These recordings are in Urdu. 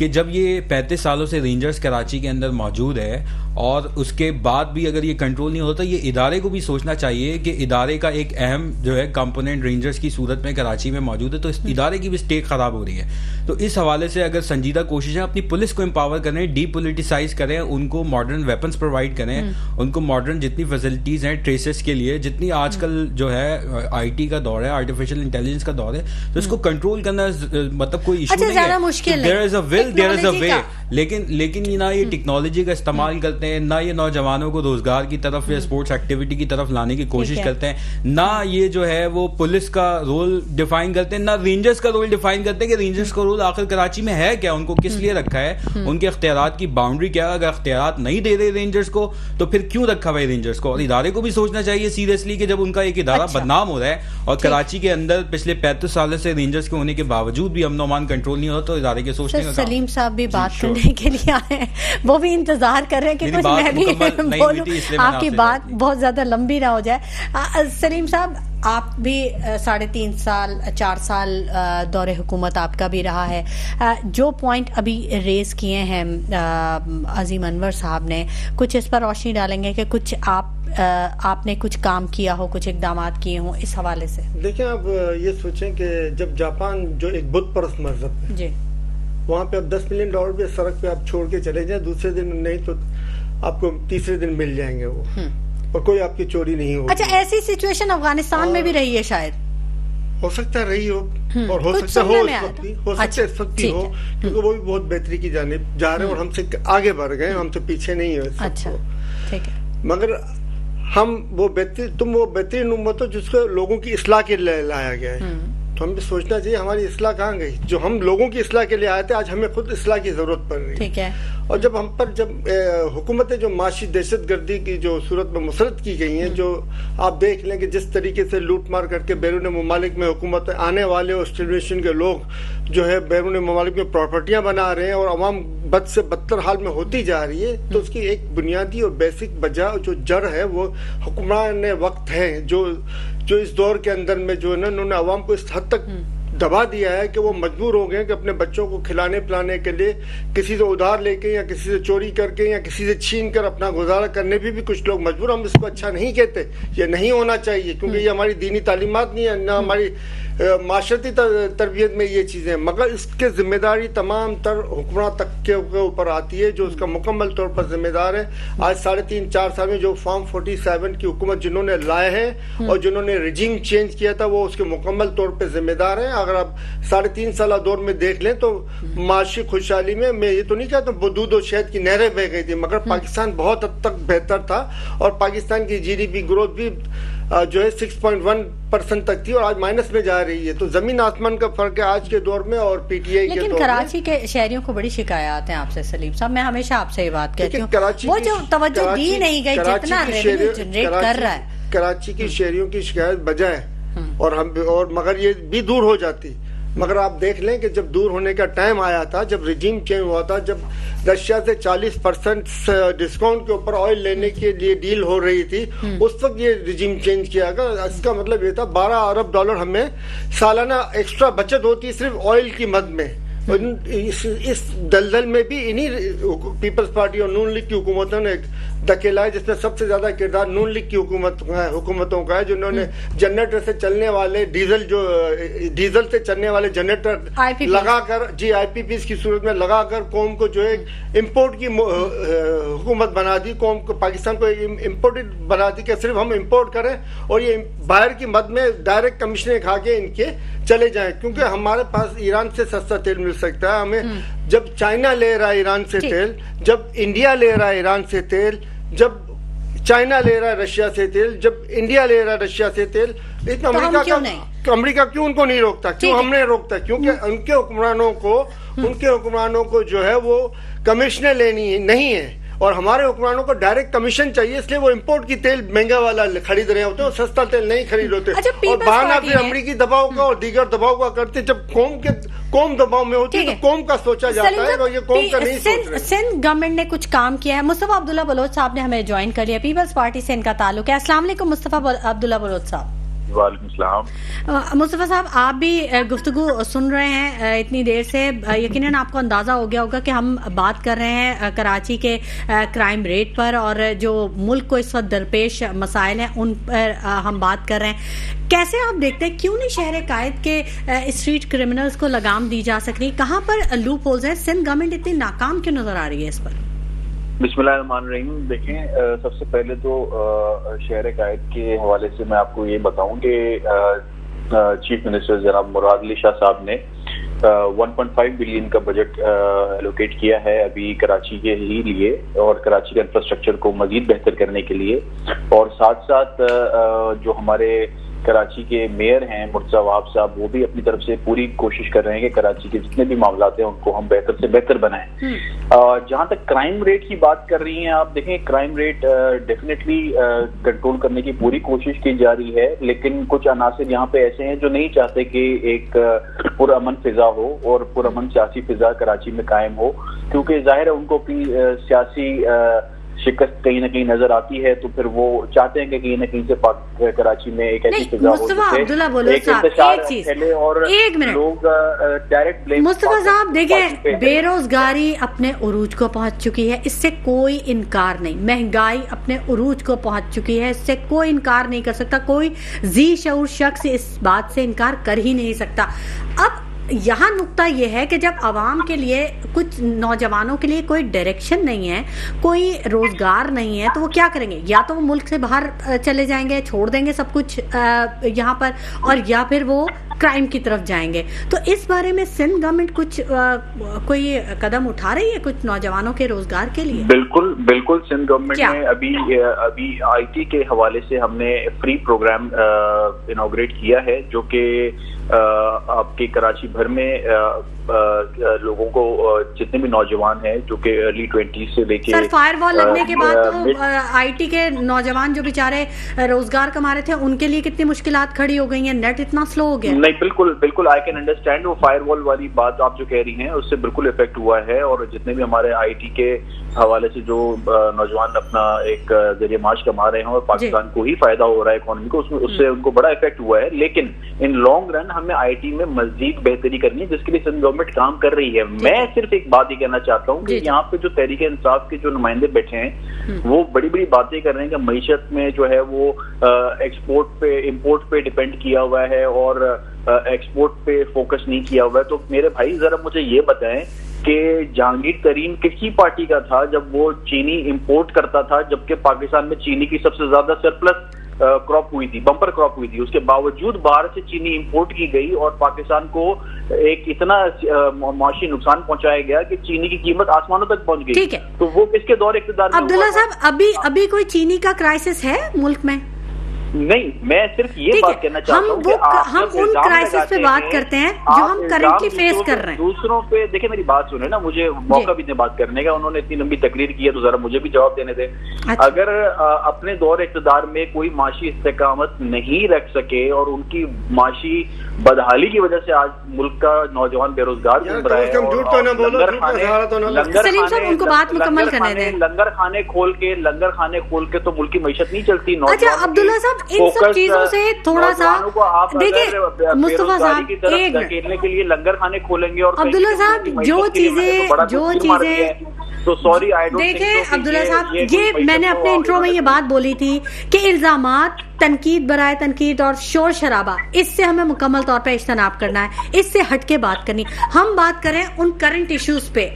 کہ جب یہ 35 سالوں سے رینجرز کراچی کے اندر موجود ہے اور اس کے بعد بھی اگر یہ کنٹرول نہیں ہوتا, یہ ادارے کو بھی سوچنا چاہیے کہ ادارے کا ایک اہم جو ہے کمپوننٹ رینجرز کی صورت میں کراچی میں موجود ہے, تو اس ادارے کی بھی اسٹیک خراب ہو رہی ہے. تو اس حوالے سے اگر سنجیدہ کوششیں اپنی پولیس کو امپاور کریں, ڈی پولیٹیسائز کریں, ان کو ماڈرن ویپنز پرووائڈ کریں, ان کو ماڈرن جتنی فیسلٹیز ہیں ٹریسز کے لیے, جتنی آج کل جو ہے آئی ٹی کا دور ہے, آرٹیفیشیل انٹیلیجنس کا دور ہے, تو اس کو کنٹرول کرنا مطلب کوئی ایشو نہیں ہے. دیر از اے ول, دیر از اے وے. لیکن نہ یہ ٹیکنالوجی کا استعمال کرتے ہیں, نہ یہ نوجوانوں کو روزگار کی طرف یا اسپورٹس ایکٹیویٹی کی طرف لانے کی کوشش کرتے ہیں, نہ یہ جو ہے وہ پولیس کا رول ڈیفائن کرتے ہیں, نہ رینجرز کا رول ڈیفائن کرتے ہیں کہ رینجرز کا رول آخر کراچی میں ہے کیا, ان کو کس لیے رکھا ہے, ان کے اختیارات کی باؤنڈری کیا ہے. اگر اختیارات نہیں دے رہے رینجرز کو تو پھر کیوں رکھا ہوا ہے رینجرز کو. اور ادارے کو بھی سوچنا چاہیے سیریسلی کہ جب ان کا ایک ادارہ بدنام ہو رہا ہے اور کراچی کے اندر پچھلے 35 سالوں سے رینجرز کے ہونے کے باوجود بھی امن و امان کنٹرول نہیں ہوتا, تو ادارے کے سوچنے کا. سلیم صاحب بھی بات کرنے کے لیے آئے ہیں, وہ بھی انتظار کر رہے ہیں کہ کچھ میں بھی بولوں, آپ کی بات بہت زیادہ لمبی نہ ہو جائے. سلیم صاحب, آپ بھی 3.5 سال 4 سال دور حکومت آپ کا بھی رہا ہے. جو پوائنٹ ابھی ریز کیے ہیں عظیم انور صاحب نے, کچھ اس پر روشنی ڈالیں گے کہ کچھ آپ نے کچھ کام کیا ہو, کچھ اقدامات کیے ہوں اس حوالے سے؟ دیکھیں, آپ یہ سوچیں کہ جب جاپان جو ایک بت پرست مذہب ہے, جی, وہاں پہ اب $10 ملین بھی سڑک پہ آپ چھوڑ کے چلے جائیں, دوسرے دن نہیں تو آپ کو تیسرے دن مل جائیں گے وہ, اور کوئی آپ کی چوری نہیں ہوگی. اچھا, ایسی سچویشن افغانستان میں بھی رہی ہے شاید؟ ہو سکتا ہے رہی ہو, اور ہو سکتا ہو اس وقت بھی ہو, کیونکہ وہ بھی بہت بہتری کی جانب جا رہے ہیں اور ہم سے آگے بڑھ گئے, ہم سے پیچھے نہیں ہوئے. اچھا, ٹھیک ہے. مگر ہم وہ بہترین امت ہو جس کو لوگوں کی اصلاح کے لیے لایا گیا ہے, تو ہم بھی سوچنا چاہیے ہماری اصلاح کہاں گئی. جو ہم لوگوں کی اصلاح کے لیے آئے تھے, آج ہمیں خود اصلاح کی ضرورت پڑ رہی ہے. ٹھیک ہے. اور جب ہم پر حکومتیں جو معاشی دہشت گردی کی جو صورت میں مسلط کی گئی ہیں, جو آپ دیکھ لیں کہ جس طریقے سے لوٹ مار کر کے بیرون ممالک میں حکومت آنے والے آسٹریلیشن کے لوگ جو ہے بیرون ممالک میں پراپرٹیاں بنا رہے ہیں اور عوام بد سے بدتر حال میں ہوتی جا رہی ہے, تو اس کی ایک بنیادی اور بیسک وجہ جو جڑ ہے وہ حکمران وقت ہے, جو اس دور کے اندر میں جو ہے نا انہوں نے عوام کو اس حد تک دبا دیا ہے کہ وہ مجبور ہو گئے کہ اپنے بچوں کو کھلانے پلانے کے لیے کسی سے ادھار لے کے یا کسی سے چوری کر کے یا کسی سے چھین کر اپنا گزارا کرنے بھی کچھ لوگ مجبور. ہم اس کو اچھا نہیں کہتے, یہ نہیں ہونا چاہیے کیونکہ یہ ہماری دینی تعلیمات نہیں ہے, نہ ہماری معاشرتی تربیت میں یہ چیزیں, مگر اس کے ذمہ داری تمام تر حکمراں تک کے اوپر آتی ہے جو اس کا مکمل طور پر ذمہ دار ہے. آج 3.5-4 سال میں جو فارم 47 کی حکومت جنہوں نے لائے ہیں اور جنہوں نے رجیم چینج کیا تھا, وہ اس کے مکمل طور پہ ذمہ دار ہیں. اگر آپ 3.5 سالہ دور میں دیکھ لیں تو معاشی خوشحالی میں یہ تو نہیں کہتا دودھ و شہد کی نہریں بہہ گئی تھی, مگر پاکستان بہت حد تک بہتر تھا اور پاکستان کی GDP گروتھ بھی جو ہے 6.1% تک تھی اور آج مائنس میں جا رہی ہے. تو زمین آسمان کا فرق ہے آج کے دور میں اور پی ٹی آئی کے دور میں. لیکن کراچی کے شہریوں کو بڑی شکایات ہیں آپ سے سلیم صاحب, میں ہمیشہ آپ سے یہ بات کہتی ہوں, وہ جو توجہ دی نہیں گئی جتنا ریونیو جنریٹ کر رہا ہے. کراچی کی شہریوں کی شکایت بجائے اور مگر یہ بھی دور ہو جاتی, مگر آپ دیکھ لیں کہ جب دور ہونے کا ٹائم آیا تھا, جب رجیم چینج ہوا تھا, جب رشیا سے 40% ڈسکاؤنٹ کے اوپر آئل لینے کے لیے ڈیل ہو رہی تھی, اس وقت یہ رجیم چینج کیا گیا. اس کا مطلب یہ تھا $12 ارب ہمیں سالانہ ایکسٹرا بچت ہوتی صرف آئل کی مد میں. اس دلدل میں بھی انہی پیپلز پارٹی اور نون لیگ کی حکومتوں نے دھکیلا ہے, جس میں سب سے زیادہ کردار نون لیگ کی حکومتوں کا ہے, جنہوں نے جنریٹر سے چلنے والے ڈیزل سے چلنے والے جنریٹر لگا کر IPPs کی صورت میں لگا کر قوم کو جو ہے امپورٹ کی حکومت بنا دی, قوم کو پاکستان کو امپورٹڈ بنا دی کہ صرف ہم امپورٹ کریں اور یہ باہر کی مد میں ڈائریکٹ کمیشنیں کھا کے ان کے چلے جائیں, کیونکہ ہمارے پاس ایران سے سستا تیل مل سکتا ہے ہمیں. جب چائنا لے رہا ہے ایران سے تیل, جب انڈیا لے رہا ہے ایران سے تیل, جب چائنا لے رہا ہے رشیا سے تیل, جب انڈیا لے رہا ہے رشیا سے تیل, امریکہ کیوں ان کو نہیں روکتا, کیوں ہم نے روکتا؟ کیونکہ ان کے حکمرانوں کو جو ہے وہ کمیشنیں لینی نہیں ہے اور ہمارے حکمرانوں کو ڈائریکٹ کمیشن چاہیے, اس لیے وہ امپورٹ کی تیل مہنگا والا خرید رہے ہوتے ہیں, سستا تیل نہیں خرید ہوتے. اور بہانہ پھر امریکی دباؤ کا اور دیگر دباؤ کا کرتے, جب قوم دباؤ میں ہوتی ہے تو قوم کا سوچا جاتا ہے اور یہ قوم کا نہیں سوچ رہے. سندھ گورنمنٹ نے کچھ کام کیا ہے. مصطفیٰ عبداللہ بلوچ صاحب نے ہمیں جوائن کر لیا, پیپلز پارٹی سے ان کا تعلق ہے. السلام علیکم مصطفیٰ عبداللہ بلوچ صاحب. وعلیکم السلام. مصطفیٰ صاحب, آپ بھی گفتگو سن رہے ہیں اتنی دیر سے, یقیناً آپ کو اندازہ ہو گیا ہوگا کہ ہم بات کر رہے ہیں کراچی کے کرائم ریٹ پر, اور جو ملک کو اس وقت درپیش مسائل ہیں ان پر ہم بات کر رہے ہیں. کیسے آپ دیکھتے ہیں کیوں نہیں شہر قائد کے اسٹریٹ کرمنلز کو لگام دی جا سکتی؟ کہاں پر لوپ ہولز ہیں؟ سندھ گورنمنٹ اتنی ناکام کیوں نظر آ رہی ہے اس پر؟ بسم اللہ الرحمن الرحیم. دیکھیں, سب سے پہلے تو شہر قائد کے حوالے سے میں آپ کو یہ بتاؤں کہ چیف منسٹر جناب مراد علی شاہ صاحب نے 1.5 بلین کا بجٹ ایلوکیٹ کیا ہے ابھی کراچی کے ہی لیے, اور کراچی کے انفراسٹرکچر کو مزید بہتر کرنے کے لیے. اور ساتھ ساتھ جو ہمارے کراچی کے میئر ہیں مرتضی وہاب صاحب, وہ بھی اپنی طرف سے پوری کوشش کر رہے ہیں کہ کراچی کے جتنے بھی معاملات ہیں ان کو ہم بہتر سے بہتر بنائیں. جہاں تک کرائم ریٹ کی بات کر رہی ہیں آپ, دیکھیں کرائم ریٹ ڈیفینیٹلی کنٹرول کرنے کی پوری کوشش کی جا رہی ہے, لیکن کچھ عناصر یہاں پہ ایسے ہیں جو نہیں چاہتے کہ ایک پرامن فضا ہو اور پرامن سیاسی فضا کراچی میں قائم ہو, کیونکہ ظاہر ہے ان کو اپنی سیاسی شکست کہیں نہ کہیں نظر آتی ہے, تو پھر وہ چاہتے ہیں کہ کہیں نہ کہیں سے کراچی میں ایک ایسی فضا ہو ایک چیز اور لوگ ڈائریکٹ بلیم. مصطفیٰ صاحب دیکھیں, بے روزگاری اپنے عروج کو پہنچ چکی ہے, اس سے کوئی انکار نہیں. مہنگائی اپنے عروج کو پہنچ چکی ہے, اس سے کوئی انکار نہیں کر سکتا. کوئی ذی شعور شخص اس بات سے انکار کر ہی نہیں سکتا. اب یہاں نقطہ یہ ہے کہ جب عوام کے لیے, کچھ نوجوانوں کے لیے کوئی ڈائریکشن نہیں ہے, کوئی روزگار نہیں ہے, تو وہ کیا کریں گے؟ یا تو وہ ملک سے باہر چلے جائیں گے, چھوڑ دیں گے سب کچھ یہاں پر, اور یا پھر وہ کرائم کی طرف جائیں گے. تو اس بارے میں سندھ گورنمنٹ کچھ کوئی قدم اٹھا رہی ہے کچھ نوجوانوں کے روزگار کے لیے؟ بالکل بالکل. سندھ گورنمنٹ نے ابھی آئی ٹی کے حوالے سے ہم نے فری پروگرام انوگریٹ کیا ہے, جو کہ آپ کے کراچی بھر میں لوگوں کو, جتنے بھی نوجوان ہیں جو کہ ارلی 20s سے لے کے سر فائر وال لگنے کے بعد تو آئی ٹی کے نوجوان جو بیچارے روزگار کما رہے تھے ان کے لیے کتنی مشکلات کھڑی ہو گئی ہیں, نیٹ اتنا سلو ہو گیا. نہیں بالکل بالکل, آئی کین انڈرسٹینڈ. وہ فائر وال والی بات آپ جو کہہ رہی ہیں اس سے بالکل افیکٹ ہوا ہے, اور جتنے بھی ہمارے آئی ٹی کے حوالے سے جو نوجوان اپنا ایک ذریعہ معاش کما رہے ہیں اور پاکستان کو ہی فائدہ ہو رہا ہے اکانومی کو, اس سے ان کو بڑا افیکٹ ہوا ہے. لیکن ان لانگ رن ہمیں آئی ٹی میں مزید بہتری کرنی ہے, جس کے لیے سندھ گورنمنٹ کام کر رہی ہے. میں صرف ایک بات یہ کہنا چاہتا ہوں کہ یہاں پہ جو تحریک انصاف کے جو نمائندے بیٹھے ہیں وہ بڑی بڑی باتیں کر رہے ہیں کہ معیشت میں جو ہے وہ ایکسپورٹ پہ امپورٹ پہ ڈیپینڈ کیا ہوا ہے اور ایکسپورٹ پہ فوکس نہیں کیا ہوا ہے. تو میرے بھائی ذرا مجھے یہ بتائیں کہ جہانگیر ترین کس کی پارٹی کا تھا جب وہ چینی امپورٹ کرتا تھا, جبکہ پاکستان میں چینی کی سب سے زیادہ سرپلس کراپ ہوئی تھی, بمپر کراپ ہوئی تھی. اس کے باوجود باہر سے چینی امپورٹ کی گئی اور پاکستان کو ایک اتنا معاشی نقصان پہنچایا گیا کہ چینی کی قیمت آسمانوں تک پہنچ گئی. ٹھیک ہے, تو وہ کس کے دور اقتدار میں؟ عبداللہ صاحب, ابھی کوئی چینی کا کرائسس ہے ملک میں؟ نہیں, میں صرف یہ بات کہنا چاہتا ہوں کہ ہم ان کرائسس پہ بات کرتے ہیں جو ہم کرنٹلی فیس کر رہے ہیں. دوسروں پہ دیکھیں, میری بات سنیں نا, مجھے موقع بھی دے بات کرنے کا. انہوں نے اتنی لمبی تقریر کی ہے تو ذرا مجھے بھی جواب دینے دیں. اگر اپنے دور اقتدار میں کوئی معاشی استحکامت نہیں رکھ سکے اور ان کی معاشی بدحالی کی وجہ سے آج ملک کا نوجوان بے روزگار گھوم رہا ہے, لنگر خانے کھول کے تو ملک کی معیشت نہیں چلتی. اچھا عبداللہ صاحب, ان سب چیزوں سے تھوڑا سا دیکھیں مصطفیٰ صاحب, ایک دھکیلنے کے لیے لنگر خانے کھولیں گے اور عبداللہ صاحب جو چیزیں تو سوری دیکھیں عبداللہ صاحب, یہ میں نے اپنے انٹرو میں یہ بات بولی تھی کہ الزامات, تنقید برائے تنقید اور شور شرابہ, اس سے ہمیں مکمل طور پہ اجتناب کرنا ہے, اس سے ہٹ کے بات کرنی. ہم بات کریں ان کرنٹ ایشوز پہ.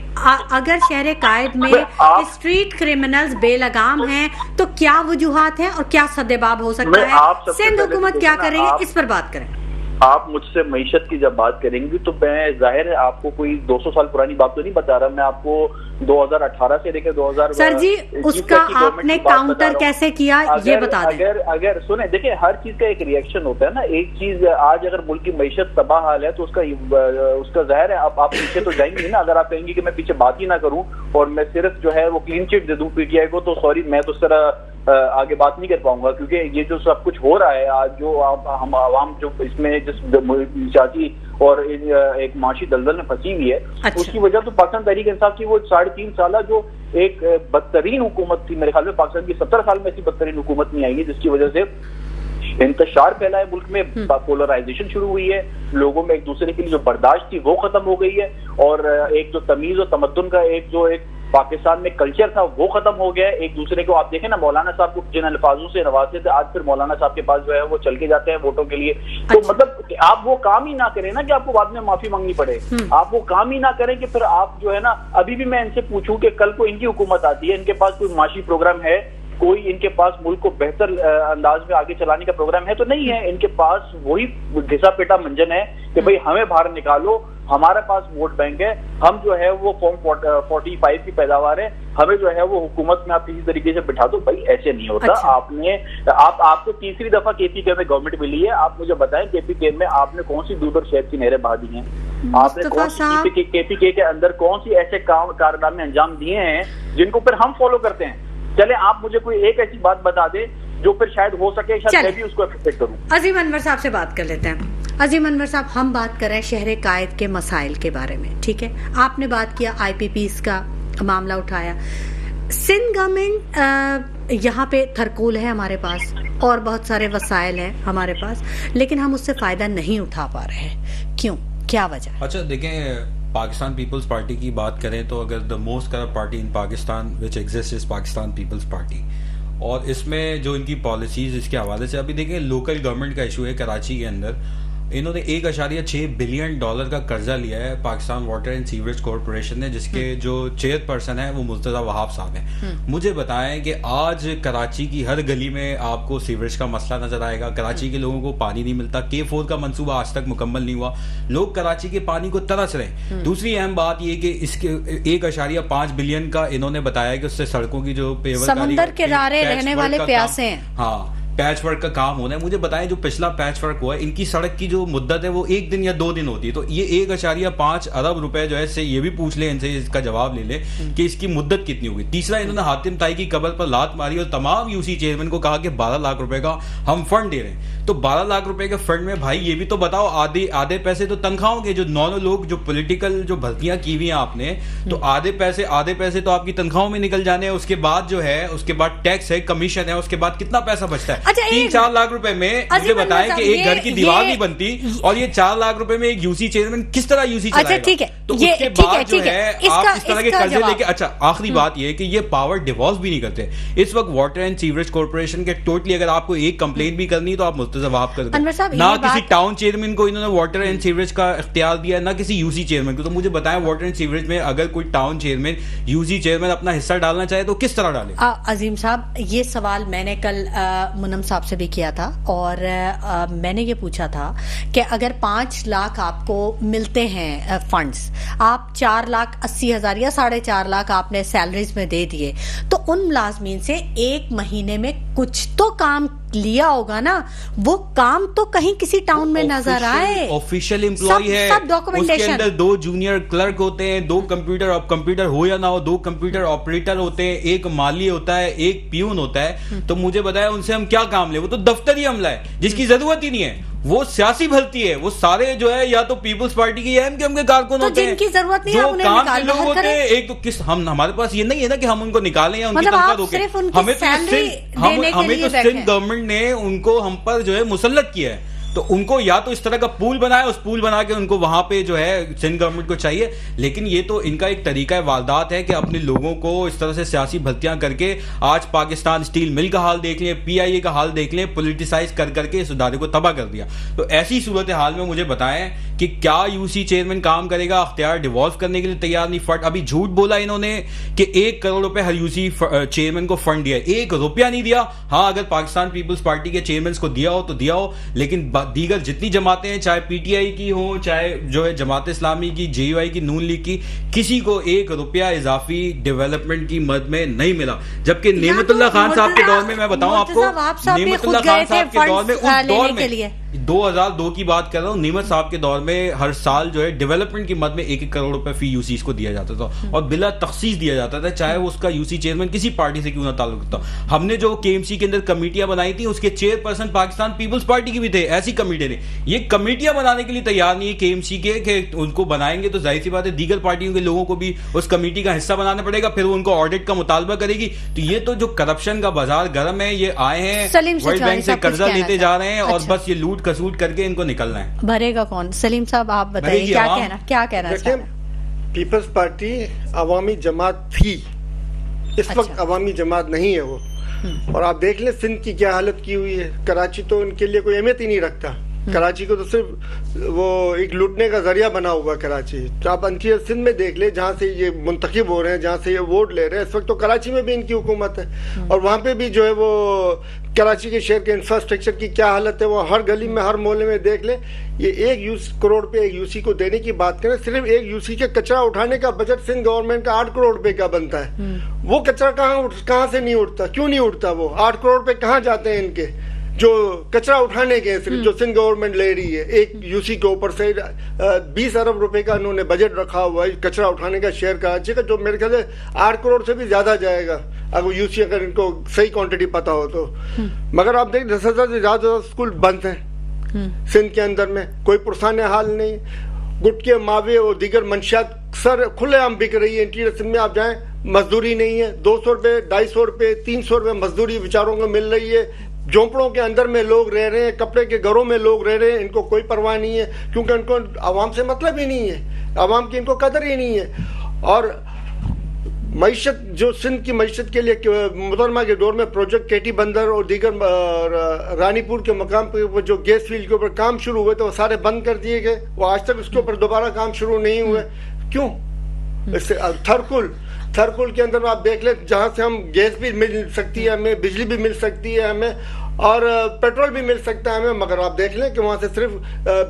اگر شہر قائد میں اسٹریٹ کرمنلز بے لگام ہیں تو کیا وجوہات ہیں اور کیا سدباب ہو سکتا ہے؟ سندھ حکومت کیا کر رہی ہے, اس پر بات کریں. آپ مجھ سے معیشت کی جب بات کریں گی تو میں ظاہر ہے آپ کو کوئی 200 سال پرانی بات تو نہیں بتا رہا, میں آپ کو 2018 سے لے کے 2000 سر جی اس کا آپ نے کاؤنٹر کیسے کیا یہ بتا دیں. اگر سنیں, دیکھیں ہر چیز کا ایک ریئیکشن ہوتا ہے نا. ایک چیز آج اگر ملک کی معیشت تباہ حال ہے تو اس کا ظاہر ہے آپ پیچھے تو جائیں گے نا. اگر آپ کہیں گے کہ میں پیچھے بات ہی نہ کروں اور میں صرف جو ہے وہ کلین چٹ دے دوں پی ٹی آئی کو, تو سوری میں تو اس طرح آگے بات نہیں کر پاؤں گا. کیونکہ یہ جو سب کچھ ہو رہا ہے آج, جو ہم عوام جو اس میں جس سیاسی اور ایک معاشی دلدل میں پھنسی ہوئی ہے, اس کی وجہ تو پاکستان تحریک انصاف کی وہ 3.5 سالہ جو ایک بدترین حکومت تھی, میرے خیال میں پاکستان کی 70 سال میں ایسی بدترین حکومت نہیں آئی ہے, جس کی وجہ سے انتشار پھیلا ہے ملک میں, پولرائزیشن شروع ہوئی ہے, لوگوں میں ایک دوسرے کے لیے جو برداشت تھی وہ ختم ہو گئی ہے, اور ایک جو تمیز و تمدن کا ایک پاکستان میں کلچر تھا وہ ختم ہو گیا ہے. ایک دوسرے کو آپ دیکھیں نا, مولانا صاحب کو جن الفاظوں سے نوازتے تھے, آج پھر مولانا صاحب کے پاس جو ہے وہ چل کے جاتے ہیں ووٹوں کے لیے. تو مطلب آپ وہ کام ہی نہ کریں نا کہ آپ کو بعد میں معافی مانگنی پڑے, آپ وہ کام ہی نہ کریں کہ پھر آپ جو ہے نا, ابھی بھی میں ان سے پوچھوں کہ کل کو ان کی حکومت آتی ہے, ان کے پاس کوئی معاشی پروگرام ہے, کوئی ان کے پاس ملک کو بہتر انداز میں آگے چلانے کا پروگرام ہے؟ تو نہیں ہے. ان کے پاس وہی گھسا پیٹا منجن ہے کہ بھئی ہمیں باہر نکالو, ہمارے پاس ووٹ بینک ہے, ہم جو ہے وہ فارم 45 کی پیداوار ہے, ہمیں جو ہے وہ حکومت میں آپ کسی طریقے سے بٹھا دو. بھائی ایسے نہیں ہوتا. آپ کو تیسری دفعہ کے پی کے میں گورنمنٹ ملی ہے, آپ مجھے بتائیں کے پی کے میں آپ نے کون سی دودھ اور شہد کی نہریں بہا دی ہیں؟ آپ نے کون سی کے پی کے اندر کون سی ایسے کارنامے انجام دیے ہیں جن کو پھر ہم فالو کرتے ہیں؟ چلے آپ مجھے کوئی ایک ایسی بات بتا دیں جو پھر شاید ہو سکے, شاید میں بھی اس کو اپریشیٹ کروں. عظیم انور صاحب سے بات کر لیتے ہیں. عظیم انور صاحب, ہم بات کر رہے ہیں شہر قائد کے مسائل کے بارے میں, ٹھیک ہے؟ آپ نے بات کیا آئی پی پیز کا معاملہ اٹھایا. سندھ گورنمنٹ یہاں پہ تھرکول ہے ہمارے پاس, اور بہت سارے وسائل ہیں ہمارے پاس, لیکن ہم اس سے فائدہ نہیں اٹھا پا رہے ہیں. کیوں, کیا وجہ؟ اچھا دیکھیں, پاکستان پیپلز پارٹی کی بات کریں تو اگر the most corrupt party in Pakistan وچ ایگزسٹ از پاکستان پیپلز پارٹی, اور اس میں جو ان کی پالیسیز اس کے حوالے سے, ابھی دیکھیں لوکل گورنمنٹ کا ایشو ہے کراچی کے اندر, انہوں نے $1.6 بلین کا قرضہ لیا ہے Pakistan water and sewerage corporation نے, جس کے جو چیئرپرسن ہیں وہ مرتضی وہاب صاحب ہیں. مجھے بتائیں کہ آج کراچی کی ہر گلی میں آپ کو سیوریج کا مسئلہ نظر آئے گا, کراچی کے لوگوں کو پانی نہیں ملتا, K4 کا منصوبہ آج تک مکمل نہیں ہوا, لوگ کراچی کے پانی کو ترس رہے ہیں. دوسری اہم بات یہ کہ اس کے 1.5 بلین کا انہوں نے بتایا کہ اس سے سڑکوں کی جو سمندر کے کنارے رہنے والے پیاسے ہیں, ہاں پیچ ورک کا کام ہونا ہے. مجھے بتائیں جو پچھلا پیچ ورک ہوا ہے, ان کی سڑک کی جو مدت ہے وہ 1 دن یا 2 دن ہوتی ہے, تو یہ 1.5 ارب روپے جو ہے سے یہ بھی پوچھ لیں ان سے, اس کا جواب لے لیں کہ اس کی مدت کتنی ہوگی. تیسرا, انہوں نے حاتم طائی کی قبر پر لات ماری اور تمام یو سی چیئرمین کو کہا کہ 12 لاکھ روپے کا ہم فنڈ دے رہے ہیں. تو 12 لاکھ روپے کے فنڈ میں بھائی یہ بھی تو بتاؤ, آدھے پیسے تو تنخواہوں کے, جو نارمل لوگ جو پولیٹیکل جو بھرتیاں کی ہوئی ہیں آپ نے, تو آدھے پیسے تو آپ کی تنخواہوں میں نکل جانے ہیں. اس کے بعد جو ہے, اس کے بعد ٹیکس ہے, کمیشن ہے, اس کے بعد کتنا پیسہ بچتا ہے؟ 3-4 لاکھ روپے میں مجھے بتائیں کہ ایک گھر کی دیوار نہیں بنتی, اور یہ 4 لاکھ روپے میں ایک یو سی چیئرمین کس طرح یو سی چلائے گا؟ تو اس کے بعد جو ہے آپ اس طرح کے قرضے لے کے, اچھا آخری بات یہ ہے کہ یہ پاور ڈیوالو بھی نہیں کرتے. اس وقت واٹر اینڈ سیوریج کارپوریشن کے ٹوٹلی اگر آپ کو ایک کمپلین بھی کرنی ہے تو آپ مرتضی وہاب کر دیں. نہ کسی ٹاؤن چیئرمین کو انہوں نے واٹر اینڈ سیوریج کا اختیار دیا, نہ کسی یو سی چیئرمین کو. تو مجھے بتائیں واٹر اینڈ سیوریج میں اگر کوئی town chairman U C chairman اپنا حصہ ڈالنا چاہے تو کس طرح ڈالے؟ عظیم صاحب, یہ سوال میں نے کل منم صاحب سے بھی کیا تھا, اور میں نے یہ پوچھا تھا کہ اگر 5 لاکھ آپ کو ملتے ہیں فنڈز, آپ 4,80,000 یا 4.5 لاکھ آپ نے سیلریز میں دے دیے, تو ان ملازمین سے ایک مہینے میں کچھ تو کام لیا ہوگا نا, وہ کام تو کہیں کسی ٹاؤن میں نظر آئے. آفیشیل امپلائی ہے, اس کے اندر 2 جونیئر کلرک ہوتے ہیں, 2 کمپیوٹر ہو یا نہ ہو, 2 کمپیوٹر آپریٹر ہوتے ہیں, 1 مالی ہوتا ہے, 1 پیون ہوتا ہے. تو مجھے بتایا ان سے ہم کیا کام لیں؟ وہ تو دفتری عملہ ہے جس کی ضرورت ہی نہیں ہے, وہ سیاسی بھرتی ہے. وہ سارے جو ہے یا تو پیپلز پارٹی کے ایم کے کارکن ہوتے ہیں, جن کی ضرورت نہیں ہے جو کام کے لوگ ہوتے ہیں. ایک تو ہمارے پاس یہ نہیں ہے نا کہ ہم ان کو نکالیں یا ان کی تنخواہ روکیں. ہمیں تو سندھ گورنمنٹ نے ان کو ہم پر جو ہے مسلط کیا ہے, تو ان کو یا تو اس طرح کا پول بنایا, اس پول بنا کے ان کو وہاں پہ جو ہے سندھ گورنمنٹ کو چاہیے. لیکن یہ تو ان کا ایک طریقہ واردات ہے کہ اپنے لوگوں کو اس طرح سے سیاسی بھرتیاں کر کے, آج پاکستان اسٹیل مل کا حال دیکھ لیں, PIA کا حال دیکھ لیں, پولیٹیسائز کر کے اس ادارے کو تباہ کر دیا. تو ایسی صورتحال میں مجھے بتائیں کہ کیا یو سی چیئرمین کام کرے گا؟ اختیار ڈیوالو کرنے کے لیے تیار نہیں. ابھی جھوٹ بولا انہوں نے کہ 1 کروڑ روپے ہر یو سی چیئرمین کو فنڈ دیا, 1 روپیہ نہیں دیا. ہاں اگر پاکستان پیپلز پارٹی کے چیئرمینس کو دیا ہو تو دیا ہو, لیکن دیگر جتنی جماعتیں ہیں, چاہے PTI کی ہوں, چاہے جو ہے جماعت اسلامی کی, JUI کی, نون لیگ کی, کسی کو 1 روپیہ اضافی ڈیولپمنٹ کی مد میں نہیں ملا. جبکہ نعمت اللہ خان صاحب کے دور میں, میں بتاؤں آپ کو, نعمت اللہ خان صاحب کے دور میں, اس دور میں 2002 کی بات کر رہا ہوں, نعمت صاحب کے دور میں ہر سال جو ہے ڈیولپمنٹ کی مد میں 1 کروڑ روپے فی یو سی کو دیا جاتا تھا, اور بلا تخصیص دیا جاتا تھا, چاہے وہ اس کا یو سی چیئرمین کسی پارٹی سے کیوں نہ تعلق رکھتا. ہم نے جو کے ایم سی کے اندر کمیٹیاں بنائی تھی, اس کے چیئرپرسن پاکستان پیپلز پارٹی کی بھی تھے. ایسی کمیٹیاں تھیں. یہ کمیٹیاں بنانے کے لیے تیار نہیں ہے کے ایم سی کے, کہ ان کو بنائیں گے تو ظاہر سی بات ہے دیگر پارٹیوں کے لوگوں کو بھی اس کمیٹی کا حصہ بنانا پڑے گا, پھر وہ ان کو آڈٹ کا مطالبہ کرے گی. تو یہ تو جو کرپشن کا بازار گرم ہے, یہ آئے ہیں ورلڈ بینک سے قرضہ لیتے جا رہے ہیں, اور بس یہ لوٹ کسوٹ کر کے ان کو نکلنا ہے. بھرے گا کون؟ سلیم صاحب آپ بتائیے کیا کہنا چاہتے ہیں. پیپلز پارٹی عوامی جماعت تھی, اس وقت عوامی جماعت نہیں ہے وہ. اور آپ دیکھ لیں سندھ کی کیا حالت کی ہوئی ہے. کراچی تو ان کے لیے کوئی اہمیت ہی نہیں رکھتا. کراچی کو تو صرف وہ ایک لوٹنے کا ذریعہ بنا ہوا کراچی. آپ انٹیریئر سندھ میں دیکھ لیں, جہاں سے یہ منتخب ہو رہے ہیں, جہاں سے یہ ووٹ لے رہے ہیں, اس وقت تو کراچی میں بھی ان کی حکومت ہے, اور وہاں پہ بھی جو ہے وہ کراچی کے شہر کے انفراسٹرکچر کی کیا حالت ہے وہ ہر گلی میں, ہر محلے میں دیکھ لیں. یہ 1 کروڑ روپے ایک یو سی کو دینے کی بات کریں, صرف ایک یو سی کے کچرا اٹھانے کا بجٹ سندھ گورنمنٹ کا 8 کروڑ روپے کا بنتا ہے. وہ کچرا کہاں سے نہیں اٹھتا, کیوں نہیں اٹھتا؟ وہ 8 کروڑ روپے کہاں جاتے ہیں ان کے, جو کچرا اٹھانے کے صرف جو سندھ گورنمنٹ لے رہی ہے. ایک یو سی کے اوپر سے 20 ارب روپے کا انہوں نے بجٹ رکھا ہوا ہے کچرا اٹھانے کا شہر کراچی کا, جو میرے خیال سے 8 کروڑ سے بھی زیادہ جائے گا اگر یو سی, اگر ان کو صحیح کوانٹٹی پتا ہو تو. مگر آپ دیکھ 10,000 سے زیادہ اسکول بند ہیں سندھ کے اندر میں, کوئی پرسان حال نہیں. گٹکے, ماوے اور دیگر منشیات سر کھلے عام بک رہی ہے. انٹیریئر سندھ میں آپ جائیں, مزدوری نہیں ہے. 200 روپے, 250 روپے, 300 روپے مزدوری بیچاروں کو مل رہی ہے. جھونپڑوں کے اندر میں لوگ رہ رہے ہیں, کپڑے کے گھروں میں لوگ رہ رہے ہیں. ان کو کوئی پرواہ نہیں ہے, کیونکہ ان کو عوام سے مطلب ہی نہیں ہے, عوام کی ان کو قدر ہی نہیں ہے. اور معیشت جو سندھ کی معیشت کے لیے محترمہ کے دور میں پروجیکٹ کیٹی بندر اور دیگر رانی پور کے مقام پہ جو گیس فیلڈ کے اوپر کام شروع ہوئے تو وہ سارے بند کر دیے گئے. وہ آج تک اس کے اوپر دوبارہ کام شروع نہیں ہوئے. کیوں؟ تھرکل کے اندر آپ دیکھ لیں, جہاں سے ہم گیس بھی مل سکتی ہے ہمیں, بجلی بھی مل سکتی ہے ہمیں, اور پیٹرول بھی مل سکتا ہے ہمیں. مگر آپ دیکھ لیں کہ وہاں سے صرف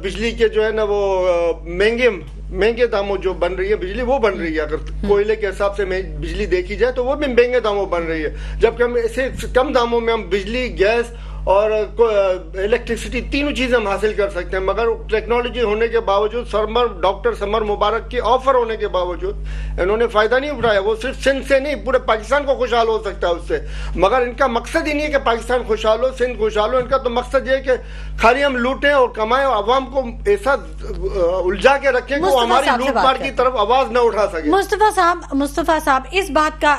بجلی کے جو ہے نا وہ مہنگے داموں جو بن رہی ہے بجلی, وہ بن رہی ہے. اگر کوئلے کے حساب سے بجلی دیکھی جائے تو وہ بھی مہنگے داموں بن رہی ہے, جبکہ ہم ایسے کم داموں میں ہم بجلی, گیس اور الیکٹریسٹی تینوں چیزیں ہم حاصل کر سکتے ہیں. مگر ٹیکنالوجی ہونے کے باوجود, ڈاکٹر سمر مبارک کی آفر ہونے کے باوجود انہوں نے فائدہ نہیں اٹھایا. وہ صرف سندھ سے نہیں پورے پاکستان کو خوشحال ہو سکتا ہے اس سے, مگر ان کا مقصد ہی نہیں ہے کہ پاکستان خوشحال ہو, سندھ خوشحال ہو. ان کا تو مقصد یہ ہے کہ خالی ہم لوٹیں اور کمائیں, اور عوام کو ایسا الجھا کے رکھیں کہ وہ ہماری لوٹ مار کی طرف آواز نہ اٹھا سکے. مصطفیٰ صاحب اس بات کا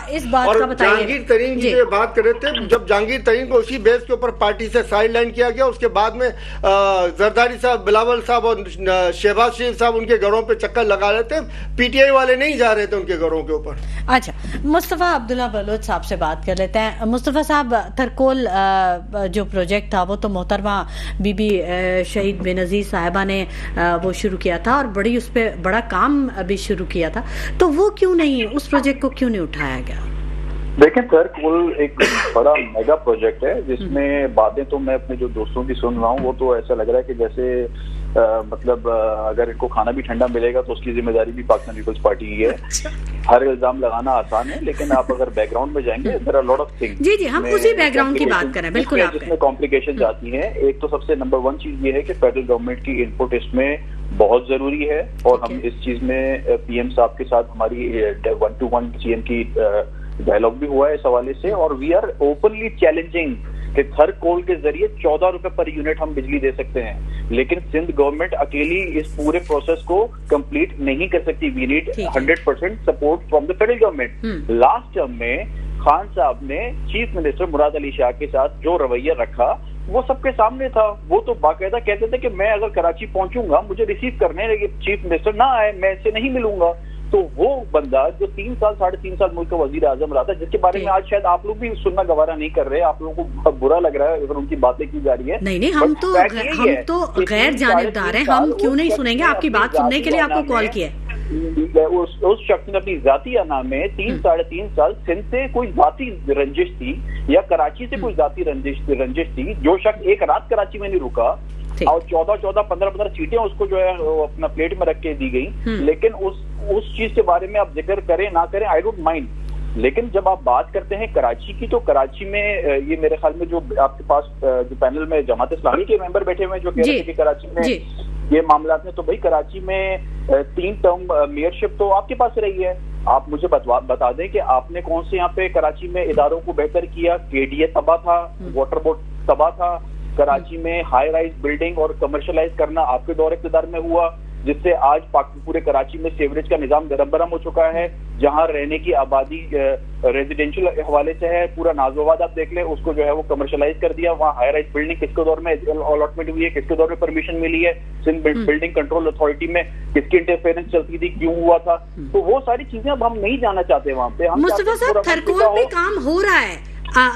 بتائیے. جہانگیر ترین کی بات کر رہے تھے, جب جہانگیر ترین کو اسی بیس کے اوپر پارٹی سے سائیڈ لائن کیا گیا, اس کے بعد میں زرداری صاحب, بلاول صاحب اور شہباز شریف صاحب ان کے گھروں پہ چکر لگا رہے تھے. پی ٹی آئی والے نہیں جا رہے تھے ان کے گھروں کے اوپر. اچھا, مصطفیٰ عبداللہ بلوچ صاحب سے بات کر لیتے ہیں. مصطفیٰ صاحب, تھرکول جو پروجیکٹ تھا وہ تو محترمہ بی بی شہید بے نظیر صاحبہ نے وہ شروع کیا تھا, اور بڑی اس پہ بڑا کام بھی شروع کیا تھا, تو وہ کیوں نہیں, اس پروجیکٹ کو کیوں نہیں اٹھایا گیا؟ دیکھیں سر, کل ایک بڑا میگا پروجیکٹ ہے جس میں باتیں تو میں اپنے جو دوستوں کی سن رہا ہوں, وہ تو ایسا لگ رہا ہے کہ جیسے مطلب اگر ان کو کھانا بھی ٹھنڈا ملے گا تو اس کی ذمہ داری بھی پاکستان پیپلز پارٹی کی ہے. ہر الزام لگانا آسان ہے, لیکن آپ اگر بیک گراؤنڈ میں جائیں گے, there are lot of things. جی ہم اسی بیک گراؤنڈ کی بات کریں, بالکل. جس میں کمپلیکیشن آتی ہیں. ایک تو سب سے نمبر 1 چیز یہ ہے کہ فیڈرل گورنمنٹ کی انپٹ اس میں بہت ضروری ہے, اور ہم اس چیز میں پی ایم صاحب کے ساتھ ہماری 1-to-1 سی ایم کی ڈائلاگ بھی ہوا ہے اس حوالے سے, اور وی آر اوپنلی چیلنجنگ کہ تھر کول کے ذریعے 14 روپے پر یونٹ ہم بجلی دے سکتے ہیں, لیکن سندھ گورنمنٹ اکیلی اس پورے پروسیس کو کمپلیٹ نہیں کر سکتی. We need 100% support from the federal government. Last term میں خان صاحب نے چیف منسٹر مراد علی شاہ کے ساتھ جو رویہ رکھا وہ سب کے سامنے تھا. وہ تو باقاعدہ کہتے تھے کہ میں اگر کراچی پہنچوں گا, مجھے ریسیو کرنے چیف منسٹر نہ آئے, میں اس سے نہیں ملوں گا. تو وہ بندہ جو 3 سال 3.5 سال ملک کا وزیر اعظم رہا تھا, جس کے بارے میں آج شاید آپ لوگ بھی سننا گوارا نہیں کر رہے, آپ لوگوں کو بہت برا لگ رہا ہے اگر ان کی باتیں کی جا رہی ہے. نہیں, ہم تو غیر جانبدار ہیں, ہم کیوں نہیں سنیں گے, آپ کی بات سننے کے لیے آپ کو کال کیا ہے. اس شخص نے اپنی ذاتی انا میں 3-3.5 سال سندھ سے کوئی ذاتی رنجش تھی یا کراچی سے کوئی ذاتی رنجش تھی. جو شخص ایک رات کراچی میں نہیں رکا, اور 14-15 سیٹیں اس کو جو ہے اپنا پلیٹ میں رکھ کے دی گئی, لیکن اس چیز کے بارے میں آپ ذکر کریں نہ کریں, آئی ڈونٹ مائنڈ. لیکن جب آپ بات کرتے ہیں کراچی کی تو کراچی میں یہ میرے خیال میں جو آپ کے پاس جو پینل میں جماعت اسلامی کے ممبر بیٹھے ہوئے ہیں جو کہہ رہے تھے کہ کراچی میں یہ معاملات ہیں، تو بھائی کراچی میں 3 ٹرم میئرشپ تو آپ کے پاس رہی ہے. آپ مجھے بتا دیں کہ آپ نے کون سے یہاں پہ کراچی میں اداروں کو بہتر کیا. KDA تباہ تھا، واٹر بورڈ تباہ تھا. کراچی میں ہائی رائز بلڈنگ اور کمرشلائز کرنا آپ کے دور اقتدار میں ہوا، جس سے آج پورے کراچی میں سیوریج کا نظام درم برہم ہو چکا ہے. جہاں رہنے کی آبادی ریزیڈینشل حوالے سے ہے، پورا نازوآباد آپ دیکھ لیں، اس کو جو ہے وہ کمرشلائز کر دیا. وہاں ہائی رائز بلڈنگ کس کے دور میں الاٹمنٹ ہوئی ہے، کس کے دور میں پرمیشن ملی ہے، سندھ بلڈنگ کنٹرول اتھارٹی میں کس کی انٹرفیئرنس چلتی تھی، کیوں ہوا تھا. تو وہ ساری چیزیں اب ہم نہیں جانا چاہتے وہاں پہ. مصطفیٰ صاحب تھرکول میں کام ہو رہا ہے،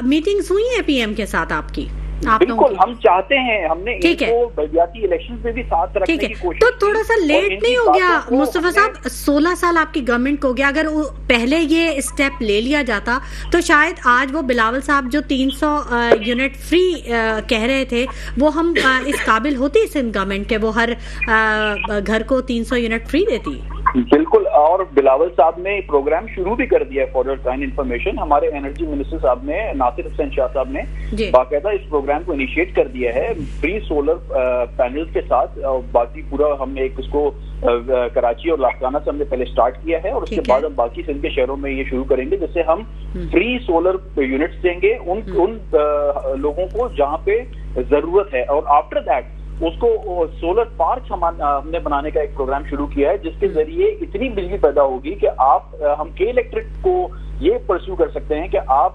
میٹنگز ہوئی ہیں PM کے ساتھ آپ کی؟ بالکل ہم چاہتے ہیں، ہم نے ان کو بلدیاتی الیکشن میں بھی ساتھ رکھنے کی کوشش. تو تھوڑا سا لیٹ نہیں ہو گیا مصطفیٰ صاحب؟ 16 سال آپ کی گورنمنٹ کو ہو گیا. اگر پہلے یہ اسٹیپ لے لیا جاتا تو شاید آج وہ بلاول صاحب جو 300 یونٹ فری کہہ رہے تھے وہ ہم اس قابل ہوتی سندھ گورنمنٹ کے وہ ہر گھر کو 300 یونٹ فری دیتی. بالکل. اور بلاول صاحب نے پروگرام شروع بھی کر دیا ہے. فار یور کائنڈ انفارمیشن، ہمارے انرجی منسٹر صاحب نے، ناصر حسین شاہ صاحب نے باقاعدہ اس پروگرام کو انیشیٹ کر دیا ہے فری سولر پینل کے ساتھ. باقی پورا ہم نے اس کو کراچی اور لاکانہ سے ہم نے پہلے سٹارٹ کیا ہے، اور اس کے بعد ہم باقی سندھ کے شہروں میں یہ شروع کریں گے، جس سے ہم فری سولر یونٹس دیں گے ان لوگوں کو جہاں پہ ضرورت ہے. اور آفٹر دیٹ اس کو سولر پارک ہم نے بنانے کا ایک پروگرام شروع کیا ہے، جس کے ذریعے اتنی بجلی پیدا ہوگی کہ آپ ہم کے الیکٹرک کو یہ پرسیو کر سکتے ہیں کہ آپ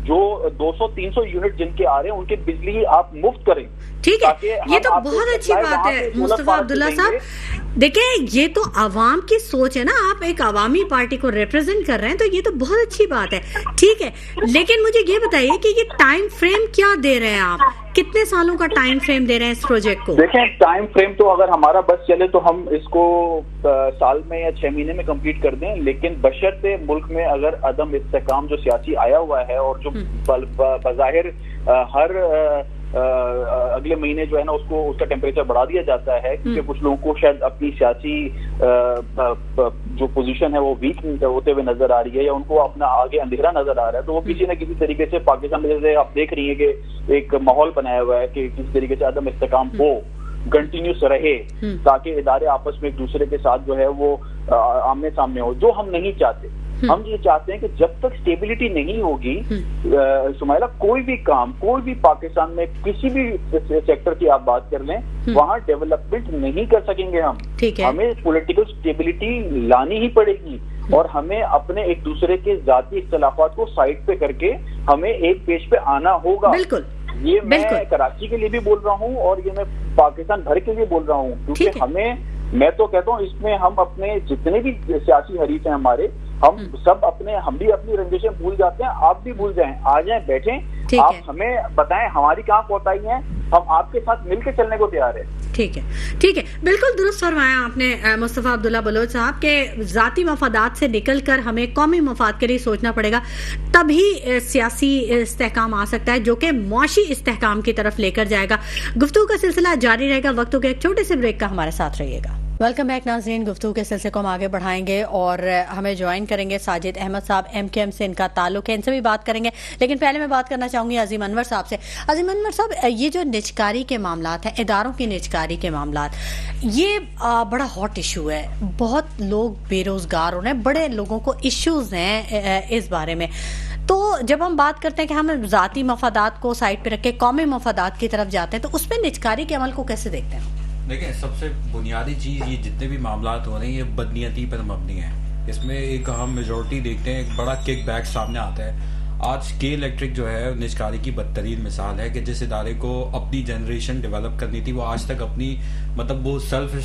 جو 200-300 یونٹ جن کے آ رہے ہیں ان کے بجلی آپ مفت کریں. ٹھیک ہے، یہ تو بہت اچھی بات ہے مصطفیٰ عبداللہ صاحب. دیکھیں یہ تو عوام کی سوچ ہے نا، آپ ایک عوامی پارٹی کو ریپرزینٹ کر رہے ہیں، تو یہ تو بہت اچھی بات ہے. ٹھیک ہے، لیکن مجھے یہ بتائیے کہ یہ ٹائم فریم کیا دے رہے ہیں آپ؟ کتنے سالوں کا ٹائم فریم دے رہے ہیں اس پروجیکٹ کو؟ دیکھیں ٹائم فریم تو اگر ہمارا بس چلے تو ہم اس کو سال میں یا 6 مہینے میں کمپلیٹ کر دیں، لیکن بشرطے ملک میں اگر عدم استحکام جو سیاسی آیا ہوا ہے اور جو بظاہر ہر اگلے مہینے جو ہے نا اس کا ٹیمپریچر بڑھا دیا جاتا ہے، کیونکہ کچھ لوگوں کو شاید اپنی سیاسی جو پوزیشن ہے وہ ویک ہوتے ہوئے نظر آ رہی ہے، یا ان کو اپنا آگے اندھیرا نظر آ رہا ہے، تو وہ کسی نہ کسی طریقے سے پاکستان میں جیسے آپ دیکھ رہی ہیں کہ ایک ماحول بنایا ہوا ہے کہ کسی طریقے سے عدم استحکام ہو، کنٹینیوس رہے، تاکہ ادارے آپس میں ایک دوسرے کے ساتھ جو ہے وہ آمنے سامنے ہو، جو ہم نہیں چاہتے. ہم یہ چاہتے ہیں کہ جب تک سٹیبلٹی نہیں ہوگی سمیلہ، کوئی بھی کام، کوئی بھی پاکستان میں کسی بھی سیکٹر کی آپ بات کر لیں، وہاں ڈیولپمنٹ نہیں کر سکیں گے ہم. ہمیں پولیٹیکل سٹیبلٹی لانی ہی پڑے گی، اور ہمیں اپنے ایک دوسرے کے ذاتی اختلافات کو سائڈ پہ کر کے ہمیں ایک پیج پہ آنا ہوگا. یہ میں کراچی کے لیے بھی بول رہا ہوں اور یہ میں پاکستان بھر کے لیے بول رہا ہوں، کیونکہ ہمیں، میں تو کہتا ہوں اس میں ہم اپنے جتنے بھی سیاسی حریف ہیں ہمارے، ہم سب ہم بھی اپنی رنجشیں بھول جاتے ہیں. آپ بھی بھول جائیں، آ جائیں، بیٹھیں، آپ ہمیں بتائیں ہماری کہاں کوتاہی ہیں، ہم آپ کے ساتھ مل کے چلنے کو تیار ہیں. ٹھیک ہے، بالکل درست فرمایا آپ نے مصطفیٰ عبداللہ بلوچ صاحب کہ ذاتی مفادات سے نکل کر ہمیں قومی مفاد کے لیے سوچنا پڑے گا، تبھی سیاسی استحکام آ سکتا ہے جو کہ معاشی استحکام کی طرف لے کر جائے گا. گفتگو کا سلسلہ جاری رہے گا، وقت کے ایک چھوٹے سے بریک کا ہمارے ساتھ رہیے گا. ویلکم بیک ناظرین. گفتگو کے سلسلے کو ہم آگے بڑھائیں گے اور ہمیں جوائن کریں گے ساجد احمد صاحب، MKM سے ان کا تعلق ہے، ان سے بھی بات کریں گے. لیکن پہلے میں بات کرنا چاہوں گی عظیم انور صاحب سے. عظیم انور صاحب، یہ جو نجکاری کے معاملات ہیں، اداروں کی نجکاری کے معاملات، یہ بڑا ہاٹ ایشو ہے. بہت لوگ بے روزگار ہو رہے ہیں، بڑے لوگوں کو ایشوز ہیں اس بارے میں. تو جب ہم بات کرتے ہیں کہ ہم ذاتی مفادات کو سائڈ پہ رکھ کے قومی مفادات کی طرف جاتے ہیں، تو اس پہ نجکاری کے عمل کو کیسے دیکھتے ہیں؟ دیکھیں، سب سے بنیادی چیز یہ جتنے بھی معاملات ہو رہے ہیں یہ بدنیتی پر مبنی ہیں. اس میں ایک ہم میجورٹی دیکھتے ہیں، ایک بڑا کک بیک سامنے آتا ہے. آج کے الیکٹرک جو ہے نجکاری کی بدترین مثال ہے کہ جس ادارے کو اپنی جنریشن ڈیولپ کرنی تھی، وہ آج تک اپنی وہ سیلف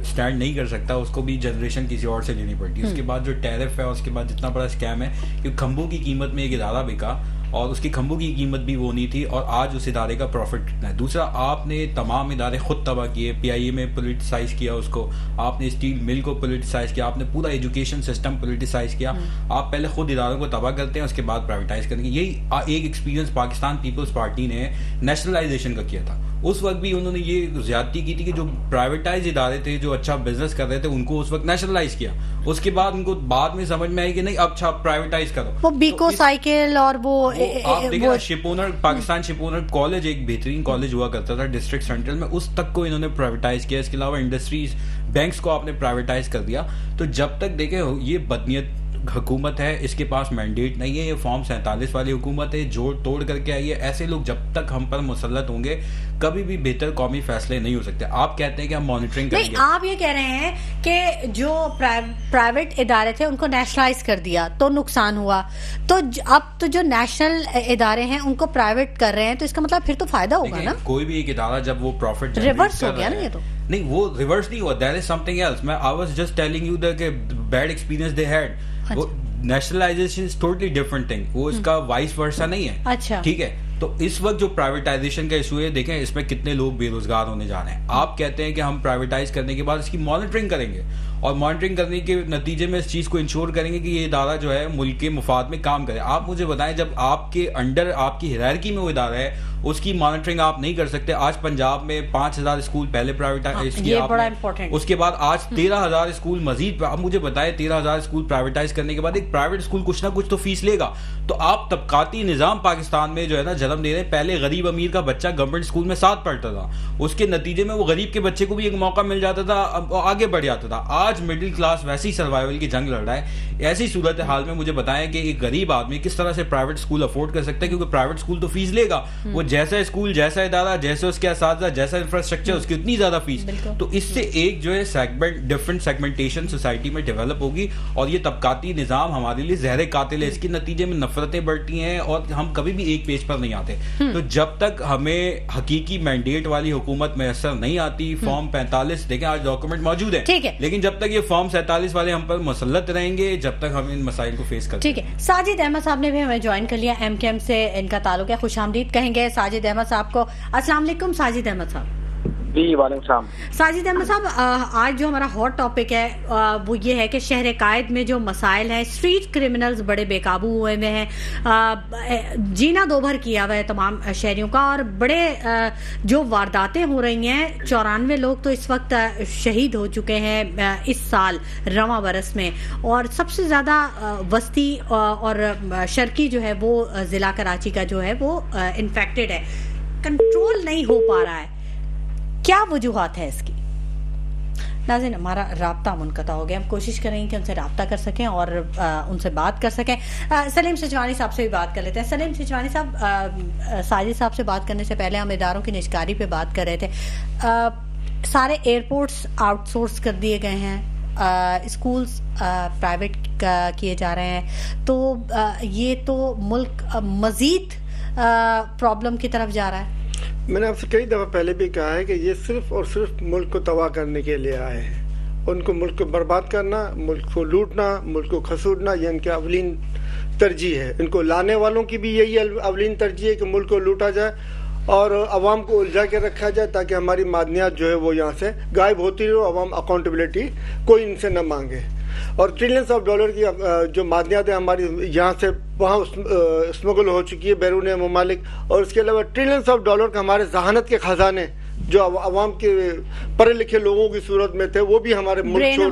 سٹینڈ نہیں کر سکتا، اس کو بھی جنریشن کسی اور سے لینی پڑتی ہے. اس کے بعد جو ٹیرف ہے، اس کے بعد جتنا بڑا اسکیم ہے کہ کھمبوں کی قیمت میں ایک ادارہ بکا اور اس کی کھمبوں کی قیمت بھی وہ نہیں تھی، اور آج اس ادارے کا پروفٹ کتنا ہے. دوسرا، آپ نے تمام ادارے خود تباہ کیے، PIA میں پولیٹیسائز کیا اس کو، آپ نے اسٹیل مل کو پولیٹیسائز کیا، آپ نے پورا ایجوکیشن سسٹم پولیٹیسائز کیا. آپ پہلے خود اداروں کو تباہ کرتے ہیں، اس کے بعد پرائیویٹائز کریں گے. یہی ایک ایکسپیرینس پاکستان پیپلز پارٹی نے نیشنلائزیشن کا کیا تھا. اس وقت بھی انہوں نے یہ زیادتی کی تھی کہ جو پرائیویٹائز ادارے تھے جو اچھا بزنس کر رہے تھے ان کو اس وقت نیشنلائز کیا. اس کے بعد ان کو بعد میں سمجھ میں آئی کہ نہیں اب اچھا پرائیویٹائز کرو. وہ بیکو سائیکل اور وہ آپ دیکھیں شپ اونر پاکستان شپ اونر کالج ایک بہترین کالج ہوا کرتا تھا ڈسٹرکٹ سینٹرل میں, اس تک کو انہوں نے پرائیویٹائز کیا. اس کے علاوہ انڈسٹریز بینکس کو آپ نے پرائیویٹائز کر دیا. تو جب تک دیکھیں یہ بدنیت حکومت ہے, اس کے پاس مینڈیٹ نہیں ہے, یہ فارم 47 والی حکومت ہے, جوڑ توڑ کر کے آئی ہے. ایسے لوگ جب تک ہم پر مسلط ہوں گے کبھی بھی بہتر قومی فیصلے نہیں ہو سکتے. آپ کہتے ہیں کہ ہم مانیٹرنگ کریں گے, آپ یہ کہہ رہے ہیں کہ جو پرائیویٹ ادارے تھے ان کو نیشنلائز کر دیا تو نقصان ہوا, تو اب تو جو نیشنل ادارے ہیں ان کو پرائیویٹ کر رہے ہیں, تو اس کا مطلب پھر تو فائدہ ہوگا نا. کوئی بھی ایک ادارہ جب وہ پروفٹ ریورس ہو گیا نا یہ تو. نہیں وہ ریورس نہیں ہوا, دیر از سم تھنگ ایلس. میں I was just telling you کہ بیڈ ایکسپیرینس دے ہیڈ. وہ nationalisation is totally different thing, وہ اس کا وائس ورسا نہیں ہے. اچھا ٹھیک ہے. تو اس وقت جو پرائیویٹائزیشن کا ایشو ہے, دیکھیں اس میں کتنے لوگ بے روزگار ہونے جا رہے ہیں. آپ کہتے ہیں کہ ہم پرائیویٹائز کرنے کے بعد اس کی مانیٹرنگ کریں گے, اور مانیٹرنگ کرنے کے نتیجے میں اس چیز کو انشور کریں گے کہ یہ ادارہ جو ہے ملک کے مفاد میں کام کرے. آپ مجھے بتائیں جب آپ کے انڈر آپ کی ہیرارکی میں وہ ادارہ ہے اس کی مانیٹرنگ آپ نہیں کر سکتے. آج پنجاب میں 5000 اسکول پہلے پرائیویٹائز کیا, اس کے بعد آج 13000 اسکول مزید. اب مجھے بتائیں 13000 اسکول پرائیویٹائز کرنے کے بعد ایک پرائیویٹ اسکول کچھ نہ کچھ تو فیس لے گا. تو آپ طبقاتی نظام پاکستان میں جو ہے نا جنم دے رہے ہیں. پہلے غریب امیر کا بچہ گورنمنٹ اسکول میں ساتھ پڑھتا تھا, اس کے نتیجے میں وہ غریب کے بچے کو بھی ایک موقع مل جاتا تھا, آگے بڑھ جاتا تھا. آج مڈل کلاس ویسی سروائیول کی جنگ لڑ رہا ہے. ایسی صورتحال میں مجھے بتائیں کہ ایک غریب آدمی کس طرح سے پرائیویٹ اسکول افورڈ کر سکتا ہے, کیونکہ پرائیویٹ اسکول تو فیس لے گا. وہ جیسا اسکول جیسا ادارہ جیسے اس کے اساتذہ جیسا انفراسٹرکچر اس کی اتنی زیادہ فیس. تو اس سے ایک جو ہے سیگمنٹ ڈفرنٹ سیگمنٹیشن سوسائٹی میں ڈیولپ ہوگی, اور یہ طبقاتی نظام ہمارے لیے زہر قاتل ہے. اس کے نتیجے میں نفرتیں بڑھتی ہیں اور ہم کبھی بھی ایک پیج پر نہیں آتے. تو جب تک ہمیں حقیقی مینڈیٹ والی حکومت میسر نہیں آتی, فارم 45 دیکھیں آج ڈاکومنٹ موجود ہے, لیکن جب تک یہ فارم 47 والے ہم پر مسلط رہیں گے جب تک ہم ان مسائل کو فیس کرتے ہیں. ٹھیک ہے. ساجد احمد صاحب نے بھی ہمیں جوائن کر لیا, ایم کے ایم سے ان کا تعلق ہے. خوش آمدید کہیں گے ساجد احمد صاحب کو. السلام علیکم ساجد احمد صاحب. جی وعلیکم السلام. ساجد احمد صاحب, آج جو ہمارا ہاٹ ٹاپک ہے وہ یہ ہے کہ شہر قائد میں جو مسائل ہیں, اسٹریٹ کرمنلز بڑے بے قابو ہوئے ہوئے ہیں, جینا دو بھر کیا ہوا ہے تمام شہریوں کا, اور بڑے جو وارداتیں ہو رہی ہیں. 94 لوگ تو اس وقت شہید ہو چکے ہیں اس سال رواں برس میں, اور سب سے زیادہ وسطی اور شرقی جو ہے وہ ضلع کراچی کا جو ہے وہ انفیکٹڈ ہے, کنٹرول نہیں ہو پا رہا ہے. کیا وجوہات ہے اس کی؟ ناظرین ہمارا رابطہ منقطع ہو گیا, ہم کوشش کریں گے کہ ان سے رابطہ کر سکیں اور ان سے بات کر سکیں. سلیم سچوانی صاحب سے بھی بات کر لیتے ہیں. سلیم سچوانی صاحب, ساجد صاحب سے بات کرنے سے پہلے ہم اداروں کی نجکاری پہ بات کر رہے تھے. سارے ایئرپورٹس آؤٹ سورس کر دیے گئے ہیں, اسکولز پرائیویٹ کیے جا رہے ہیں, تو یہ تو ملک مزید پرابلم کی طرف جا رہا ہے. میں نے آپ سے کئی دفعہ پہلے بھی کہا ہے کہ یہ صرف اور صرف ملک کو تباہ کرنے کے لیے آئے ہیں. ان کو ملک کو برباد کرنا, ملک کو لوٹنا, ملک کو کھسوٹنا یہ ان کی اولین ترجیح ہے. ان کو لانے والوں کی بھی یہی اولین ترجیح ہے کہ ملک کو لوٹا جائے اور عوام کو الجھا کے رکھا جائے تاکہ ہماری معدنیات جو ہے وہ یہاں سے غائب ہوتی رہے, عوام اکاؤنٹیبلٹی کوئی ان سے نہ مانگے. اور ٹریلینس آف ڈالر کی جو معدنیات ہیں ہماری یہاں سے وہاں اسمگل ہو چکی ہے بیرون ممالک, اور اس کے علاوہ ٹریلینس آف ڈالر کا ہمارے ذہانت کے خزانے جو عوام کے پڑھے لکھے لوگوں کی صورت میں تھے وہ بھی ہمارے ملک چھوڑ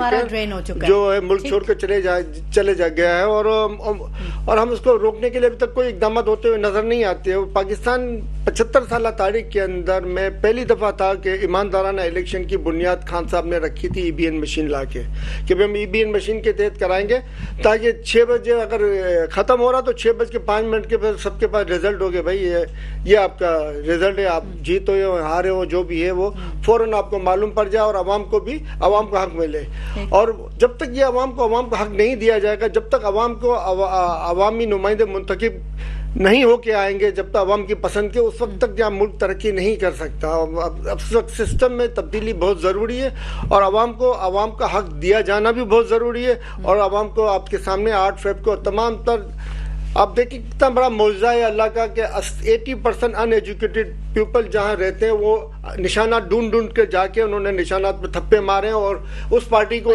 کے جو ہے ملک چھوڑ کے چلے جا گیا ہے, اور ہم اس کو روکنے کے لیے ابھی تک کوئی اقدامات ہوتے ہوئے نظر نہیں آتے. پاکستان 75 سالہ تاریخ کے اندر میں پہلی دفعہ تھا کہ ایماندارانہ الیکشن کی بنیاد خان صاحب نے رکھی تھی EBN مشین لا کے, کہ ہم EBN مشین کے تحت کرائیں گے تاکہ 6 بجے اگر ختم ہو رہا تو 6:05 کے پھر سب کے پاس ریزلٹ ہو گیا, بھائی یہ آپ کا ریزلٹ ہے, آپ جیتو ہو ہارے ہو جو بھی ہے وہ فوراً آپ کو معلوم پڑ جائے اور عوام کو حق ملے. اور جب تک یہ عوام کو حق نہیں دیا جائے گا, جب تک عوام کو عوامی نمائندے منتخب نہیں ہو کے آئیں گے, جب تک عوام کی پسند کے, اس وقت تک جہاں ملک ترقی نہیں کر سکتا. اب اس وقت سسٹم میں تبدیلی بہت ضروری ہے, اور عوام کا حق دیا جانا بھی بہت ضروری ہے. اور عوام کو آپ کے سامنے 8 فیب کو تمام تر آپ دیکھیں کتنا بڑا معجزہ ہے اللہ کا کہ 80% ان ایجوکیٹڈ پیپل جہاں رہتے ہیں وہ نشانات ڈھونڈ کے جا کے انہوں نے نشانات پہ تھپے مارے ہیں, اور اس پارٹی کو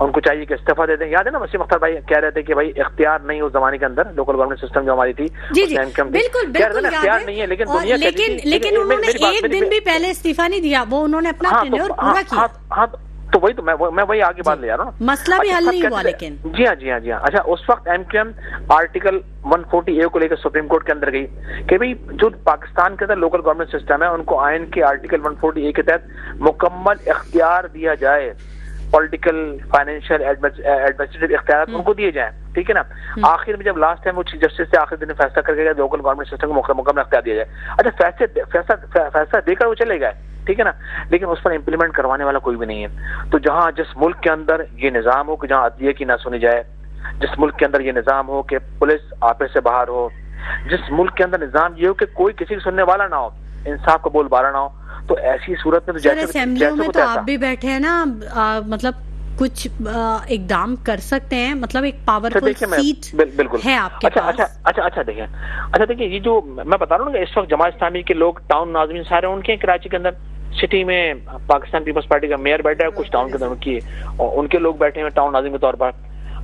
ان کو چاہیے کہ استعفیٰ دے دیں. یاد ہے نا وسیم اختر بھائی کہہ رہے تھے کہ بھائی اختیار نہیں اس زمانے کے اندر, لوکل گورنمنٹ سسٹم جو ہماری تھی بالکل اختیار نہیں ہے, لیکن انہوں نے ایک دن بھی پہلے استعفیٰ نہیں دیا, وہ انہوں نے اپنا ٹینیور پورا کیا. ہاں تو وہی تو میں وہی آگے بات لے آ رہا ہوں, مسئلہ بھی حل نہیں ہوا. لیکن جی ہاں. اچھا اس وقت M Q M article 140A کو لے کر سپریم کورٹ کے اندر گئی کہ بھئی جو پاکستان کے اندر لوکل گورنمنٹ سسٹم ہے ان کو آئین کے آرٹیکل 140A کے تحت مکمل اختیار دیا جائے, پولیٹیکل فائنینشیل ایڈمنسٹریٹو اختیارات ان کو دیے جائیں, ٹھیک ہے نا. آخر میں جب لاسٹ ٹائم وہ چیف جسٹس سے آخر دن فیصلہ کر کے لوکل گورنمنٹ سسٹم کو مکمل اختیار دیا جائے. اچھا فیصلہ دے کر وہ چلے گئے, ٹھیک ہے نا, لیکن اس پر امپلیمنٹ کروانے والا کوئی بھی نہیں ہے. تو جہاں جس ملک کے اندر یہ نظام ہو کہ جہاں عدلیہ کی نہ سنی جائے, جس ملک کے اندر یہ نظام ہو کہ پولیس آپے سے باہر ہو, جس ملک کے اندر نظام یہ ہو کہ کوئی کسی کی سننے والا نہ ہو, انصاف کا بول بالا نہ ہو, تو ایسی صورت میں تو اسمبلیوں میں تو آپ بھی بیٹھے ہیں نا, مطلب کچھ اقدام کر سکتے ہیں, مطلب ایک پاورفل سیٹ ہے آپ کے پاس. اچھا دیکھیں یہ جو میں بتا رہا ہوں کہ اس وقت جماعت اسلامی کے لوگ ٹاؤن ناظمین سارے ان کے کراچی کے اندر, سٹی میں پاکستان پیپلز پارٹی کا میئر بیٹھا ہے, کچھ ٹاؤن کے اندر ان کے لوگ بیٹھے ہیں ٹاؤن ناظم کے طور پر.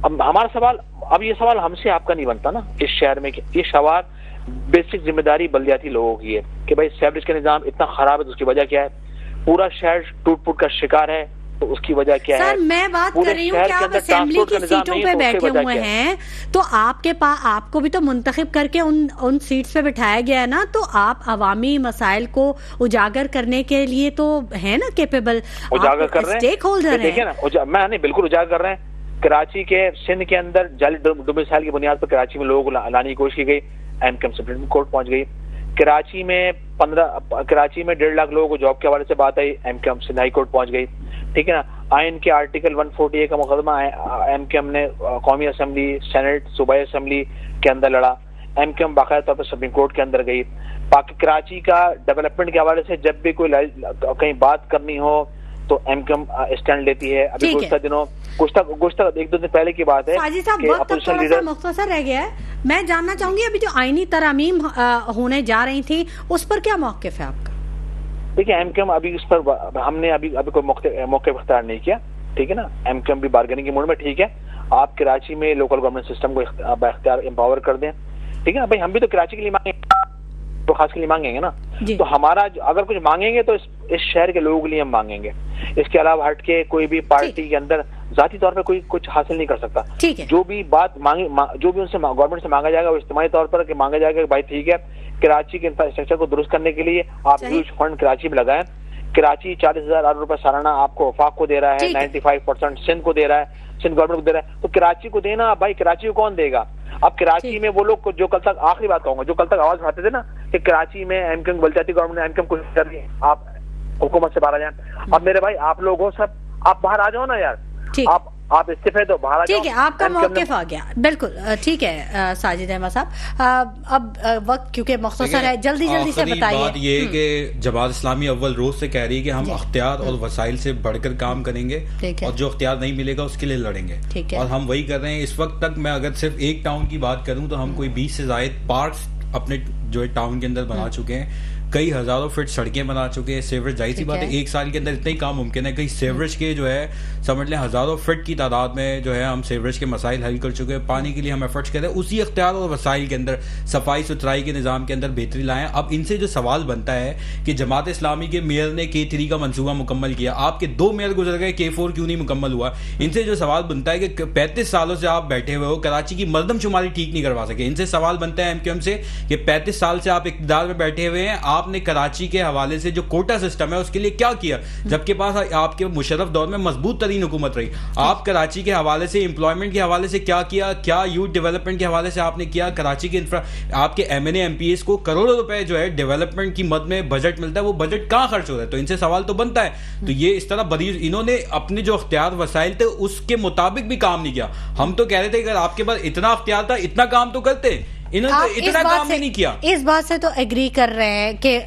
اب ہمارا سوال, اب یہ سوال ہم سے آپ کا نہیں بنتا نا اس شہر میں, یہ سوال بیسک ذمہ داری بلدیاتی لوگوں کی ہے کہ بھائی سیوریج کا نظام اتنا خراب ہے تو اس کی وجہ کیا ہے, پورا شہر ٹوٹ پھوٹ کا شکار ہے تو اس کی وجہ کیا ہے. سر میں بات کر رہی ہوں کہ آپ اسمبلی کی سیٹوں پہ بیٹھے ہوئے ہیں تو آپ کے پاس آپ کو بھی تو منتخب کر کے ان سیٹس پہ بٹھایا گیا ہے نا, تو آپ عوامی مسائل کو اجاگر کرنے کے لیے تو ہے نا کیپیبل, اجاگر کر رہے ہیں, اسٹیک ہولڈر ہیں. دیکھیں نا میں نہیں بالکل اجاگر کر رہے ہیں. کراچی کے سندھ کے اندر جعلی ڈومیسائل کی بنیاد پر کراچی میں لوگوں کو لانے کی کوشش کی گئی, M Q M supreme court پہنچ گئی. کراچی میں 1.5 لاکھ لوگوں کو جاب کے حوالے سے بات آئی, M Q M Sindh high court پہنچ گئی, ٹھیک ہے نا. آئین کے آرٹیکل 140A کا مقدمہ ایم کیو ایم نے قومی اسمبلی, سینٹ, صوبائی اسمبلی کے اندر لڑا. ایم کیو ایم باقاعدہ طور پر سپریم کورٹ کے اندر گئی. کراچی کا ڈیولپمنٹ کے حوالے سے جب بھی کوئی کہیں بات کرنی ہو تو ایم کیو ایم اسٹینڈ لیتی ہے. ابھی گزشتہ 1-2 دن پہلے کی بات ہے کہ اپوزیشن لیڈر مختصر رہ گیا ہے. میں جاننا چاہوں گی ابھی جو آئینی ترامیم ہونے جا رہی تھی اس پر کیا موقف ہے آپ کا؟ دیکھیں ایم کیو ایم ابھی اس پر ہم نے ابھی کوئی موقف اختیار نہیں کیا, ٹھیک ہے نا. ایم کیو ایم بھی بارگیننگ کے موڈ میں, ٹھیک ہے. آپ کراچی میں لوکل گورنمنٹ سسٹم کو بااختیار امپاور کر دیں, ٹھیک ہے نا. بھائی ہم بھی تو کراچی کے لیے مانگیں گے, تو خاص کے لیے مانگیں گے نا. تو ہمارا اگر کچھ مانگیں گے تو اس شہر کے لوگوں کے لیے ہم مانگیں گے. اس کے علاوہ ہٹ کے کوئی بھی پارٹی کے اندر ذاتی طور پہ کوئی کچھ حاصل نہیں کر سکتا. جو بھی بات جو بھی ان سے گورنمنٹ سے مانگا جائے گا وہ اجتماعی طور پر کہ مانگا جائے گا کہ بھائی ٹھیک ہے کراچی کے انفراسٹرکچر کو درست کرنے کے لیے آپ ہیوج فنڈ کراچی میں لگائیں. کراچی 40,000 ارب روپے سالانہ آپ کو وفاق کو دے رہا ہے, 95% سندھ کو دے رہا ہے, سندھ گورنمنٹ کو دے رہا ہے, تو کراچی کو دینا بھائی کراچی کو کون دے گا؟ اب کراچی میں وہ لوگ جو کل تک, آخری بات کہوں گا, جو کل تک آواز اٹھاتے تھے نا کہ کراچی میں ایم کیو ایم بلدیاتی گورنمنٹ نے ایم کیو ایم کو کر دیا, آپ حکومت سے باہر آ جائیں. اب میرے بھائی آپ لوگ ہو سب, آپ باہر آ جاؤ نا یار, آپ استعفے تو باہر آ جاؤ. ٹھیک ہے, آپ کا موقف آ گیا, بالکل ٹھیک ہے. ساجد احمد صاحب, اب وقت کیونکہ مختصر ہے, جلدی سے بتائیے. بات یہ ہے کہ جماعت اسلامی اول روز سے کہہ رہی ہے کہ ہم اختیار اور وسائل سے بڑھ کر کام کریں گے, اور جو اختیار نہیں ملے گا اس کے لیے لڑیں گے, اور ہم وہی کر رہے ہیں. اس وقت تک میں اگر صرف ایک ٹاؤن کی بات کروں تو ہم کوئی 20 سے زائد پارکس اپنے جو ٹاؤن کے اندر بنا چکے ہیں, کئی ہزاروں فٹ سڑکیں بنا چکے ہیں. سیوریج, ظاہر سی بات ہے ایک سال کے اندر اتنا ہی کام ممکن ہے. کئی سیوریج کے جو ہے سمجھ لیں ہزاروں فٹ کی تعداد میں جو ہے ہم سیوریج کے مسائل حل کر چکے ہیں. پانی کے لیے ہم ایفرٹس کر رہے ہیں. اسی اختیار اور وسائل کے اندر صفائی ستھرائی کے نظام کے اندر بہتری لائیں. اب ان سے جو سوال بنتا ہے کہ جماعت اسلامی کے میئر نے K3 کا منصوبہ مکمل کیا, آپ کے 2 میئر گزر گئے, K4 کیوں نہیں مکمل ہوا؟ ان سے جو سوال بنتا ہے کہ 35 سالوں سے آپ بیٹھے ہوئے ہو, کراچی کی مردم شماری ٹھیک نہیں کروا سکے. ان سے سوال بنتا ہے ایم کیو ایم سے کہ 35 سال سے آپ اقتدار میں بیٹھے ہوئے ہیں, آپ نے کراچی کے حوالے سے جو کوٹا سسٹم ہے اس کے لیے کیا کیا, جبکہ پاس آپ کے مشرف دور میں مضبوط ترین حکومت رہی. آپ کراچی کے حوالے سے امپلائمنٹ کے حوالے سے کیا کیا, کیا یوتھ ڈیولپمنٹ کے حوالے سے آپ نے کیا؟ کراچی کے آپ کے M N A M P S کو کروڑوں روپے جو ہے ڈیولپمنٹ کی مد میں بجٹ ملتا ہے, وہ بجٹ کہاں خرچ ہو رہا ہے؟ تو ان سے سوال تو بنتا ہے. تو یہ اس طرح انہوں نے اپنے جو اختیار وسائل تھے اس کے مطابق بھی کام نہیں کیا. ہم تو کہہ رہے تھے کہ اگر آپ کے پاس اتنا اختیار تھا اتنا کام تو کرتے, انہوں نے اتنا کام نہیں کیا. اس بات سے تو ایگری کر رہے ہیں کہ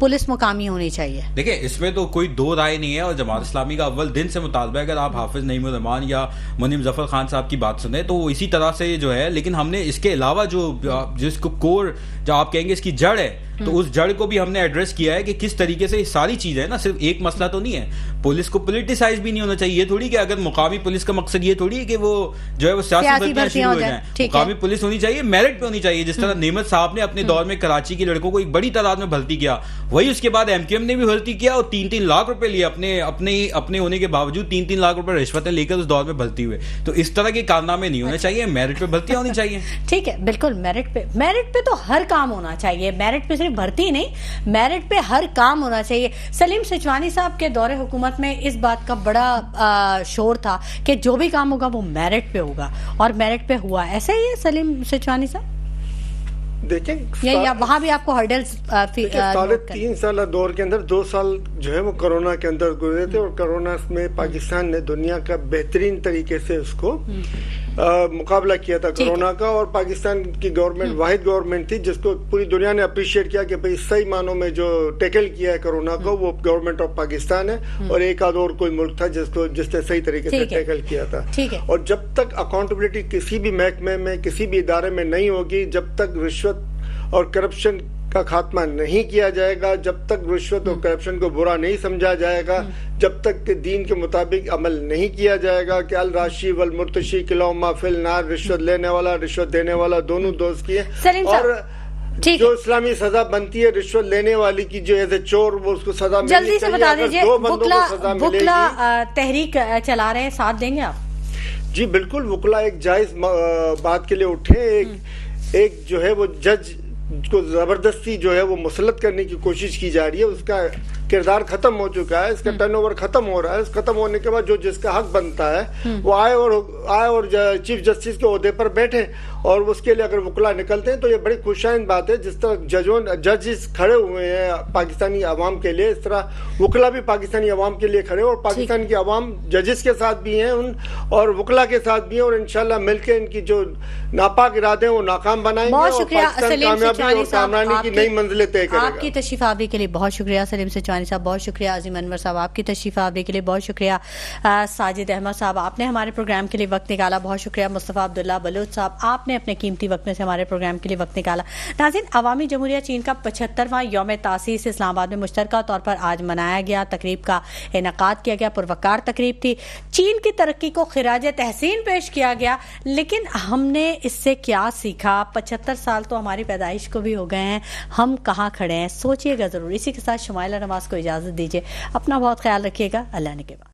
پولیس مقامی ہونی چاہیے. دیکھیں اس میں تو کوئی دو رائے نہیں ہے, اور جماعت اسلامی کا اول دن سے مطالبہ ہے. اگر آپ حافظ نعیم الرحمان یا منیم ظفر خان صاحب کی بات سنیں تو وہ اسی طرح سے جو ہے, لیکن ہم نے اس کے علاوہ جو جس کو کور جو آپ کہیں گے اس کی جڑ ہے تو اس جڑ کو بھی ہم نے ایڈریس کیا ہے کہ کس طریقے سے یہ ساری چیزیں نا، صرف ایک مسئلہ تو نہیں ہے، پولیس کو پولیٹیسائز بھی نہیں ہونا چاہیے. یہ تھوڑی کہ اگر مقامی پولیس کا مقصد یہ تھوڑی ہے کہ وہ جو ہے وہ سیاسی بھرتیاں شروع ہو جائیں. مقامی پولیس ہونی چاہیے، میرٹ پہ ہونی چاہیے. جس طرح نعمت صاحب نے اپنے دور میں کراچی کے لڑکوں کو ایک بڑی تعداد میں بھرتی کیا، وہی اس کے بعد ایم کیو ایم نے بھی بھرتی کیا اور 3-3 لاکھ روپے لیے اپنے ہونے کے باوجود 3-3 لاکھ روپے رشوتیں لے کر اس دور میں بھرتی ہوئے. تو اس طرح کے کارنامے نہیں ہونے چاہیے، میرٹ پہ بھرتیاں ہونی چاہیے. ٹھیک ہے، بالکل میرٹ پہ تو ہر کام ہونا چاہیے. میرٹ پہ صرف بھرتی نہیں، میرٹ پہ ہر کام ہونا چاہیے. سلیم سچوانی صاحب کے دور حکومت میں اس بات کا بڑا شور تھا کہ جو بھی کام ہوگا وہ میرٹ پہ ہوگا، اور میرٹ پہ ہوا. ایسا ہی ہے سلیم سچوانی صاحب؟ دیکھیں یا وہاں بھی آپ کو ہرڈلز؟ 3 سالہ دور کے اندر 2 سال جو ہے وہ کرونا کے اندر گزرے تھے، اور کرونا میں پاکستان نے دنیا کا بہترین طریقے سے اس کو مقابلہ کیا تھا کرونا کا. اور پاکستان کی گورنمنٹ واحد گورنمنٹ تھی جس کو پوری دنیا نے اپریشیٹ کیا کہ بھئی صحیح معنوں میں جو ٹیکل کیا ہے کرونا کو وہ گورنمنٹ آف پاکستان ہے، اور ایک آدھ اور کوئی ملک تھا جس نے صحیح طریقے سے ٹیکل کیا تھا. اور جب تک اکاؤنٹیبلٹی کسی بھی محکمے میں کسی بھی ادارے میں نہیں ہوگی، جب تک رشوت اور کرپشن کا خاتمہ نہیں کیا جائے گا، جب تک رشوت اور کرپشن کو برا نہیں سمجھا جائے گا، جب تک کہ دین کے مطابق عمل نہیں کیا جائے گا کہ الراشی والمرتشی کلاہما فی النار، رشوت لینے والا رشوت دینے والا دونوں دوست کی ہے. اور جو اسلامی سزا بنتی ہے رشوت لینے والی کی جو ایز اے چور وہ اس کو سزا ملنی چاہیے. جلدی سے بتا دیجیے، وکلا تحریک چلا رہے ہیں، ساتھ دیں گے آپ؟ جی بالکل، وکلا ایک جائز بات کے لیے اٹھے. ایک جو ہے وہ جج کو زبردستی جو ہے وہ مسلط کرنے کی کوشش کی جا رہی ہے. اس کا کردار ختم ہو چکا ہے، اس کا ٹرن اوور ختم ہو رہا ہے. ختم ہونے کے بعد جو جس کا حق بنتا ہے وہ آئے اور چیف جسٹس کے عہدے پر بیٹھے، اور اس کے لیے اگر وکلا نکلتے ہیں تو یہ بڑی خوشائند بات ہے. جس طرح ججز کھڑے ہوئے ہیں پاکستانی عوام کے لیے، اس طرح وکلا بھی پاکستانی عوام کے لیے کھڑے، اور پاکستان کی عوام ججز کے ساتھ بھی ہیں اور وکلا کے ساتھ بھی ہیں، اور انشاءاللہ مل کے ان کی جو ناپاک ارادے ہیں وہ ناکام بنائیں گے، اور پاکستان کامیابی اور کامرانی کی نئی منزلیں طے کرے گا. آپ کی تشریف آوری کے لیے بہت شکریہ سلیم سچوانی صاحب، بہت شکریہ. عظیم انور صاحب آپ کی تشریف آوری کے لیے بہت شکریہ. ساجد احمد صاحب آپ نے ہمارے پروگرام کے لیے وقت نکالا، بہت شکریہ. مصطفیٰ عبداللہ بلوچ صاحب آپ نے اپنے قیمتی وقت میں سے ہمارے پروگرام کے لیے وقت نکالا. ناظرین، عوامی جمہوریہ چین کا 75واں یوم تاسیس اسلام آباد میں مشترکہ طور پر آج منایا گیا. تقریب کا انعقاد کیا گیا، پروقار تقریب تھی. چین کی ترقی کو خراج تحسین پیش کیا گیا، لیکن ہم نے اس سے کیا سیکھا؟ 75 سال تو ہماری پیدائش کو بھی ہو گئے ہیں، ہم کہاں کھڑے ہیں؟ سوچئے گا ضرور. اسی کے ساتھ شمائلہ نواز کو اجازت دیجیے. اپنا بہت خیال رکھیے گا. اللہ نے کے بعد.